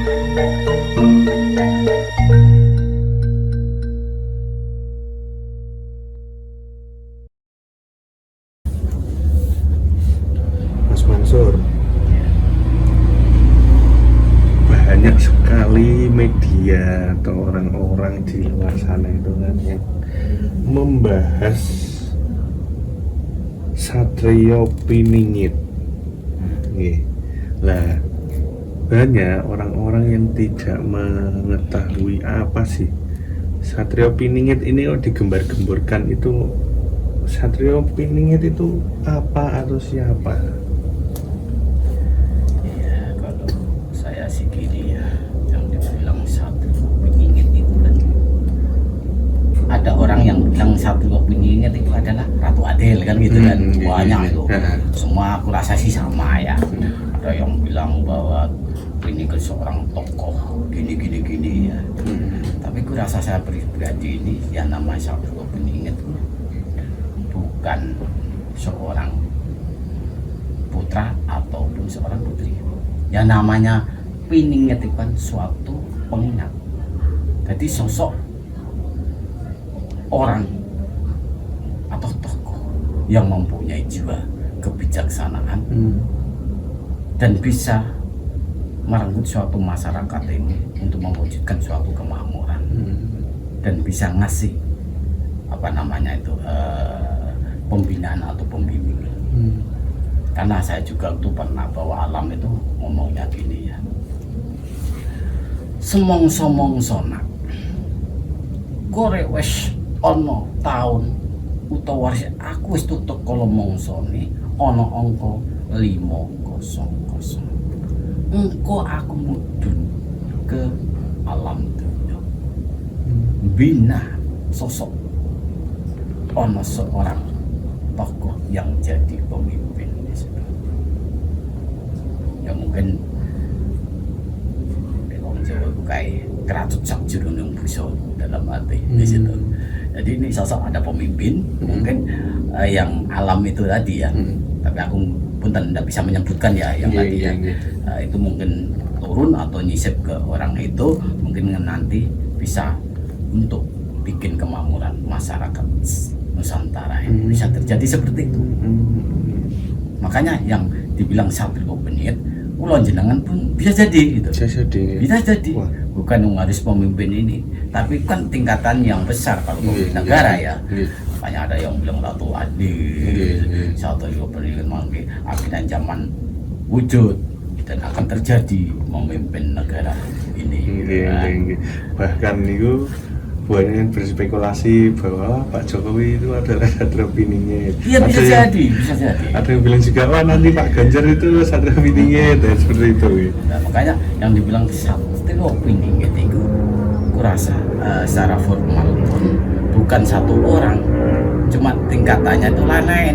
Mas Mansur, banyak sekali media atau orang-orang di luar sana itu kan yang membahas Satrio Piningit. Nggih. Lah, banyak orang-orang yang tidak mengetahui apa sih Satrio Piningit ini. Digembar-gemborkan itu, Satrio Piningit itu apa atau siapa? Ya, kalau saya sih gini ya, yang dibilang Satrio Piningit itu kan, ada orang yang bilang Satrio Piningit itu adalah Ratu Adil kan gitu kan, banyak itu. Semua aku rasa sih sama ya. Ada yang bilang bahwa ini kan seorang tokoh gini ya. Tapi aku rasa saya pribadi ini yang namanya Satrio Piningit bukan seorang putra ataupun seorang putri. Yang namanya Piningit itu kan suatu pengingat. Jadi sosok orang atau tokoh yang mempunyai jiwa kebijaksanaan dan bisa merenggut suatu masyarakat ini untuk mewujudkan suatu kemakmuran dan bisa ngasih apa namanya itu pembinaan atau pembimbingan. Karena saya juga tuh pernah bawa alam itu ngomongnya gini ya, semong-somong sonak kore wes ono tahun utawa aku wis tutuk kalau mongsone ono angka 500. Engko aku mudhun ke alam dunia, bina sosok ono seorang tokoh yang jadi pemimpin di situ. Ya mungkin orang Jawa itu kayak keratut sak jroning busa dalam hati di situ. Jadi ini sosok ada pemimpin, mungkin yang alam itu tadi ya. Tapi aku pun tidak bisa menyebutkan ya yang tadi ya. Itu mungkin turun atau nyisip ke orang itu, mungkin nanti bisa untuk bikin kemakmuran masyarakat Nusantara ini bisa terjadi seperti itu. Makanya yang dibilang Satrio Piningit, ulon jenengan pun bisa jadi gitu. Bisa jadi. Wah. Bukan harus pemimpin ini, tapi kan tingkatan yang besar kalau pemimpin negara ya. Makanya ada yang bilang Ratu Adil, Satrio Piningit mangke akhirnya zaman wujud dan akan terjadi memimpin negara ini. Bahkan itu banyak yang berspekulasi bahwa Pak Jokowi itu adalah Satrio Piningit. Iya, bisa jadi. Ada yang bilang juga, wah nanti Pak Ganjar itu Satrio Piningit, dan seperti itu. Nah, makanya yang dibilang Satrio Piningit itu, aku rasa secara formal pun bukan satu orang, cuma tingkatannya itu lain.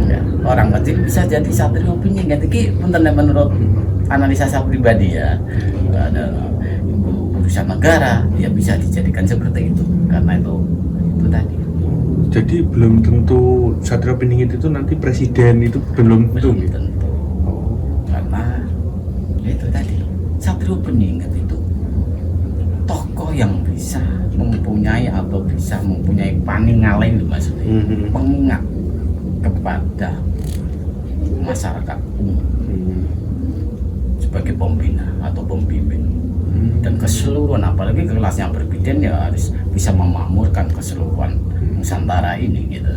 Ya, orang kecil bisa jadi Satrio Piningit. Ini menurut analisa saya pribadi ya. Ada urusan negara ya bisa dijadikan seperti itu karena itu tadi. Jadi belum tentu Satrio Piningit itu nanti presiden, itu belum tentu. Karena itu tadi Satrio Piningit itu tokoh yang bisa mempunyai atau bisa mempunyai paningaleng maksudnya pengingat kepada masyarakat umum sebagai pembina atau pembimbing. Dan keseluruhan, apalagi kelasnya berbeda ya harus bisa memakmurkan keseluruhan Nusantara ini gitu.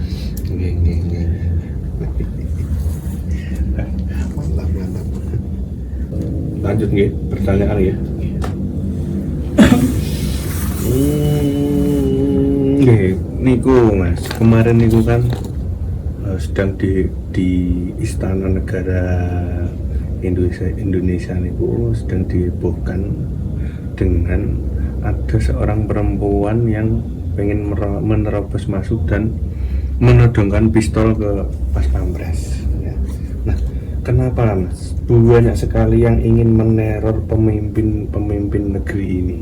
Mantap. Lanjut nih pertanyaan ya. Niku Mas, kemarin niku kan sedang di Istana Negara Indonesia niku sedang dihebohkan dengan ada seorang perempuan yang pengen menerobos masuk dan menodongkan pistol ke Pas Pampres ya. Nah, kenapa Mas banyak sekali yang ingin meneror pemimpin negeri ini?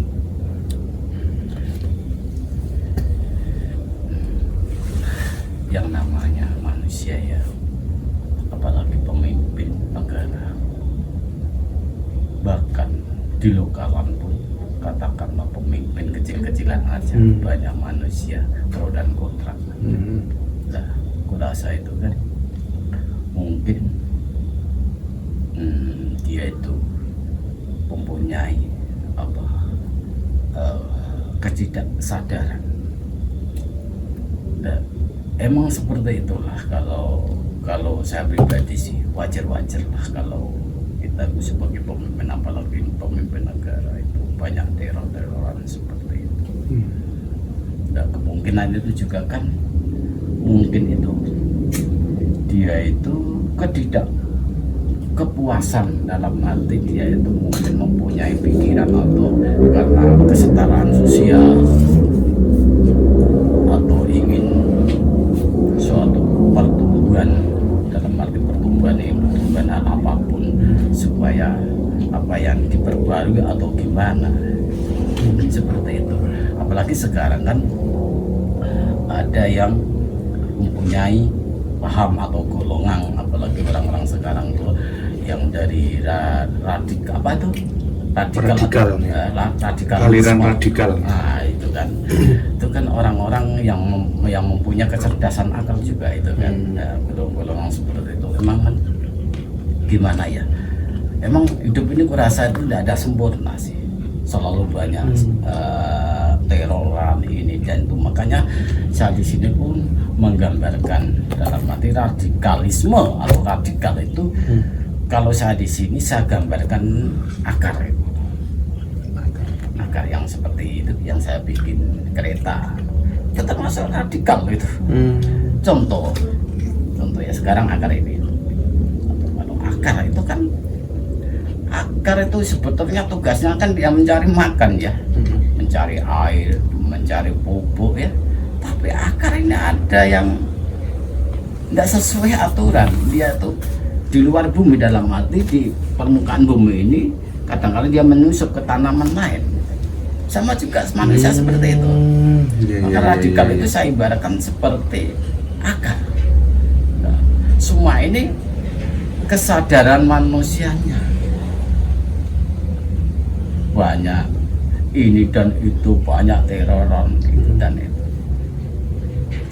Yang namanya manusia ya, apalagi pemimpin negara, bahkan di lokalan pun katakanlah pemimpin kecil-kecilan aja banyak manusia pro dan kontra. Nah, aku rasa itu kan mungkin dia itu mempunyai apa ketidaksadaran. Dan emang seperti itulah kalau saya pribadi sih wajar-wajar lah kalau kita sebagai pemimpin, apalagi pemimpin negara itu banyak teror-teroran seperti itu. Dan kemungkinan itu juga kan mungkin itu dia itu kepuasan dalam hati dia itu mungkin mempunyai pikiran atau karena kesetaraan sosial atau ingin suatu pertumbuhan dalam arti pertumbuhan apapun supaya apa yang diperbarui atau gimana mungkin seperti itu. Apalagi sekarang kan ada yang mempunyai paham atau golongan, apalagi orang-orang sekarang tuh yang dari radikal apa itu radikal aliran radikal. Nah itu kan orang-orang yang mempunyai kecerdasan akal juga itu kan. Golongan seperti itu emang kan gimana ya, emang hidup ini kurasa itu tidak ada sempurna sih, selalu banyak teroran ini dan itu. Makanya saya di sini pun menggambarkan dalam arti radikalisme atau radikal itu kalau saya di sini saya gambarkan akar yang seperti itu yang saya bikin kereta itu termasuk radikal itu. Contoh ya sekarang akar ini, kalau akar itu kan akar itu sebetulnya tugasnya kan dia mencari makan ya, mencari air, mencari pupuk ya. Tapi akar ini ada yang tidak sesuai aturan, dia tuh di luar bumi, dalam arti di permukaan bumi ini kadang-kadang dia menyusup ke tanaman lain. Sama juga manusia seperti itu. Maka radikal itu saya ibaratkan seperti akar. Nah, semua ini kesadaran manusianya banyak ini dan itu, banyak teroran gitu dan itu.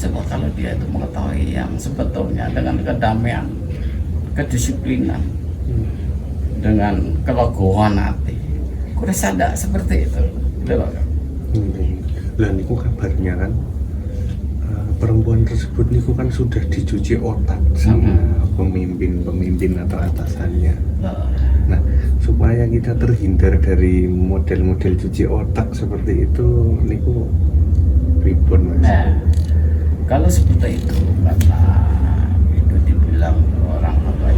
Coba kalau dia itu mengetahui yang sebetulnya dengan kedamaian, kedisiplinan, dengan kelegoan hati, kurang sadar seperti itu. Dan itu kabarnya kan perempuan tersebut niku kan sudah dicuci otak sama pemimpin atau atasannya. Nah, supaya kita terhindar dari model-model cuci otak seperti itu niku ribon Mas. Nah, kalau seperti itu karena itu dibilang orang apa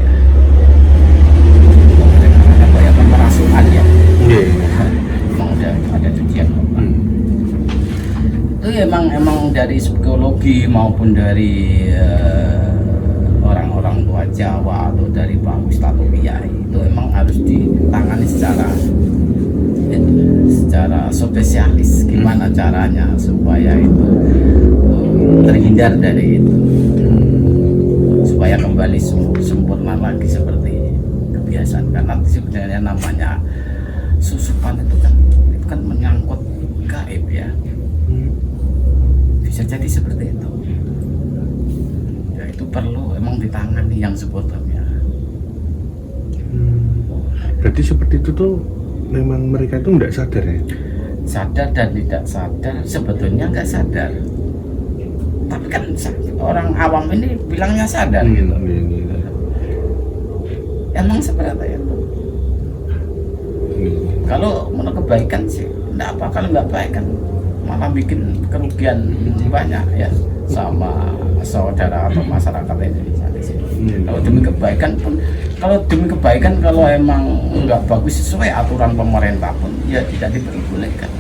ya pemerasukan ya. Memang udah ada cucian otak. Itu emang dari psikologi maupun dari orang-orang tua Jawa atau dari Pak Ustadz atau Kiai itu emang harus ditangani secara spesialis. Gimana caranya supaya itu terhindar dari itu, supaya kembali sempurna lagi seperti kebiasaan. Karena sebenarnya namanya susupan itu kan menyangkut gaib ya. Bisa jadi seperti itu. Ya itu perlu emang ditangani yang sebetulnya. Berarti seperti itu tuh memang mereka itu nggak sadar ya? Sadar dan tidak sadar, sebetulnya nggak sadar. Tapi kan orang awam ini bilangnya sadar gitu. Emang seperti itu. Kalau mau kebaikan sih enggak apa, kalau nggak baik kan malah bikin kerugian banyak ya sama saudara atau masyarakat Indonesia di sini. Kalau demi kebaikan pun, kalau emang nggak bagus sesuai aturan pemerintah pun ya tidak diperbolehkan.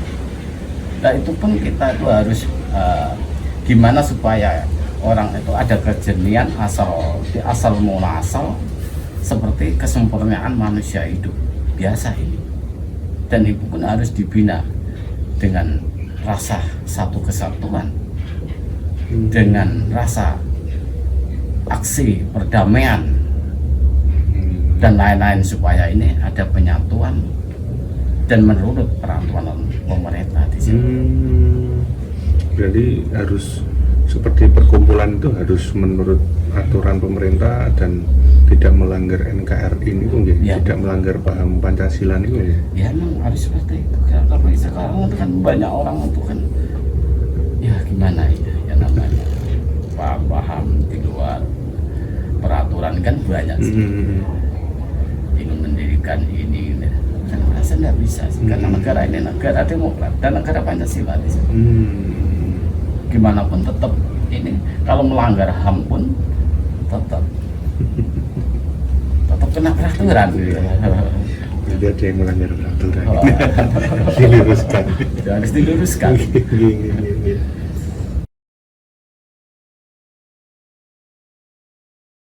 Nah itu pun kita itu harus gimana supaya orang itu ada kejernihan asal mula seperti kesempurnaan manusia hidup biasa ini. Dan itu pun harus dibina dengan rasa satu kesatuan, dengan rasa aksi perdamaian dan lain-lain supaya ini ada penyatuan dan menurut peraturan pemerintah di sini. Berarti harus seperti perkumpulan itu harus menurut aturan pemerintah dan tidak melanggar NKRI ini pun Ya. tidak melanggar paham Pancasila ini pun Ya memang harus seperti itu. Karena sekarang itu kan banyak orang itu kan ya gimana ya namanya paham di luar peraturan kan banyak sih. Ingin mendirikan ini kan merasa tidak bisa sih. Karena negara ini negara demokrat dan negara Pancasila di sini. Gimana pun tetap ini kalau melanggar HAM pun tetap kena peraturan gitu. Jadi ada yang melanggar peraturan. Oh. Diluruskan. Harus diluruskan.